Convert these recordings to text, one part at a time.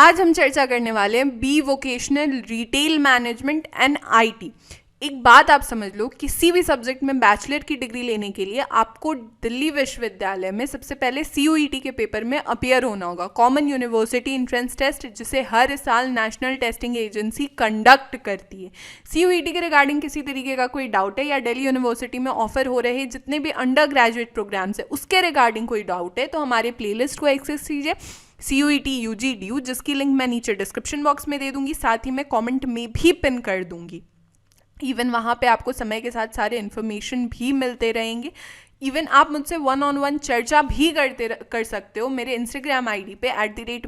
आज हम चर्चा करने वाले हैं B vocational retail management and IT. एक बात आप समझ लो, किसी भी सब्जेक्ट में बैचलर की डिग्री लेने के लिए आपको दिल्ली विश्वविद्यालय में सबसे पहले CUET के पेपर में अपीयर होना होगा, कॉमन यूनिवर्सिटी एंट्रेंस टेस्ट, जिसे हर साल नेशनल टेस्टिंग एजेंसी कंडक्ट करती है। CUET के रिगार्डिंग किसी तरीके का कोई डाउट है या दिल्ली यूनिवर्सिटी में ऑफर हो रहे जितने भी अंडर ग्रेजुएट प्रोग्राम्स है उसके रिगार्डिंग कोई डाउट है तो हमारे प्लेलिस्ट को एक्सेस कीजिए, CUET UG DU, जिसकी लिंक मैं नीचे डिस्क्रिप्शन बॉक्स में दे दूंगी, साथ ही मैं कमेंट में भी पिन कर दूंगी। इवन वहाँ पे आपको समय के साथ सारे इन्फॉर्मेशन भी मिलते रहेंगे। इवन आप मुझसे 1-on-1 चर्चा भी कर सकते हो मेरे इंस्टाग्राम ID पे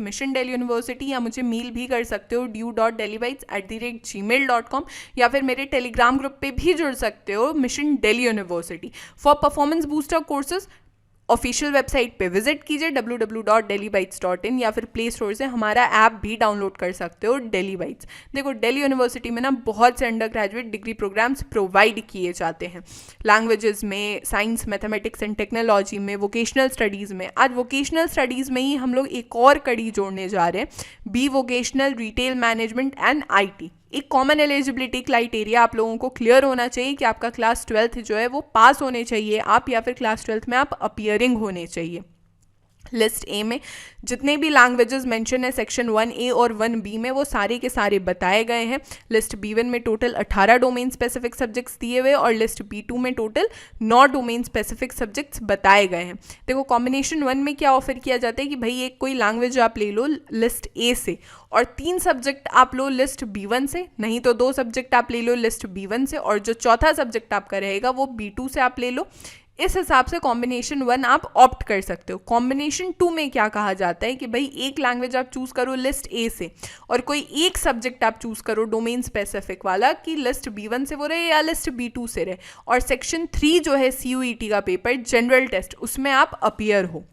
@Mission Delhi University, या मुझे मेल भी कर सकते हो du.delhibytes@gmail.com, या फिर मेरे टेलीग्राम ग्रुप पे भी जुड़ सकते हो mission Delhi university. For performance booster courses official website पे विजिट कीजिए www.delhibytes.in, या फिर प्ले स्टोर से हमारा ऐप भी डाउनलोड कर सकते हो दिल्ली बाइट्स। देखो, दिल्ली यूनिवर्सिटी में ना बहुत से under graduate degree programmes provide किए जाते हैं, लैंग्वेजेस में, साइंस, मैथमेटिक्स एंड टेक्नोलॉजी में, वोकेशनल स्टडीज़ में। आज वोकेशनल स्टडीज़ में ही हम लोग एक और कड़ी जोड़ने जा रहे हैं, B vocational retail management and IT। एक कॉमन एलिजिबिलिटी क्राइटेरिया आप लोगों को क्लियर होना चाहिए कि आपका क्लास 12th जो है वो पास होने चाहिए आप, या फिर क्लास 12th में आप अपीयरिंग होने चाहिए। लिस्ट ए में जितने भी लैंग्वेजेस मेंशन है सेक्शन 1A और 1B में, वो सारे के सारे बताए गए हैं। लिस्ट B1 में टोटल 18 डोमेन स्पेसिफिक सब्जेक्ट्स दिए हुए और लिस्ट B2 में टोटल 9 डोमेन स्पेसिफिक सब्जेक्ट्स बताए गए हैं। देखो, कॉम्बिनेशन 1 में क्या ऑफर किया जाता है कि भाई एक कोई लैंग्वेज आप ले लो लिस्ट A से, और 3 सब्जेक्ट आप लो लिस्ट B1 से, नहीं तो 2 सब्जेक्ट आप ले लो लिस्ट B1 से, और जो चौथा सब्जेक्ट आपका रहेगा वो B2 से आप ले लो। इस हिसाब से कॉम्बिनेशन 1 आप ऑप्ट कर सकते हो। कॉम्बिनेशन 2 में क्या कहा जाता है कि भाई एक लैंग्वेज आप चूज करो लिस्ट A से, और कोई एक सब्जेक्ट आप चूज करो डोमेन स्पेसिफिक वाला कि लिस्ट B1 से वो रहे या लिस्ट B2 से रहे, और सेक्शन 3 जो है CUET का पेपर जनरल टेस्ट, उसमें आप अपीयर हो।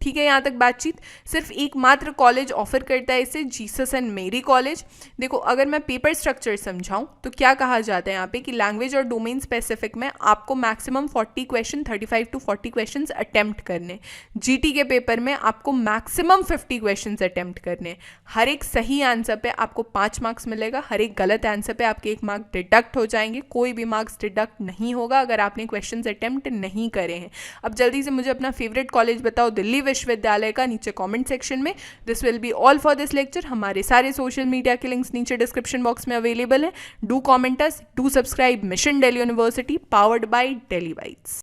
ठीक है, यहाँ तक बातचीत। सिर्फ एकमात्र कॉलेज ऑफर करता है इसे, जीसस एंड मेरी कॉलेज। देखो, अगर मैं पेपर स्ट्रक्चर समझाऊं तो क्या कहा जाता है यहाँ पे कि लैंग्वेज और डोमेन स्पेसिफिक में आपको maximum 40 question, 35 to 40 question attempt करने। GT के पेपर में आपको मैक्सिमम 50 क्वेश्चन अटेम्प्ट करने। हर एक सही आंसर पे आपको 5 मार्क्स मिलेगा, हर एक गलत आंसर पे आपके 1 मार्क डिडक्ट हो जाएंगे। कोई भी मार्क्स डिडक्ट नहीं होगा अगर आपने क्वेश्चन अटेम्प्ट नहीं करे हैं। अब जल्दी से मुझे अपना फेवरेट कॉलेज बताओ दिल्ली विश्वविद्यालय का, नीचे कमेंट सेक्शन में। This will be all for this lecture. हमारे सारे सोशल मीडिया के लिंक्स नीचे डिस्क्रिप्शन बॉक्स में अवेलेबल है। Do comment us, do subscribe mission Delhi university, powered by Delhi bytes.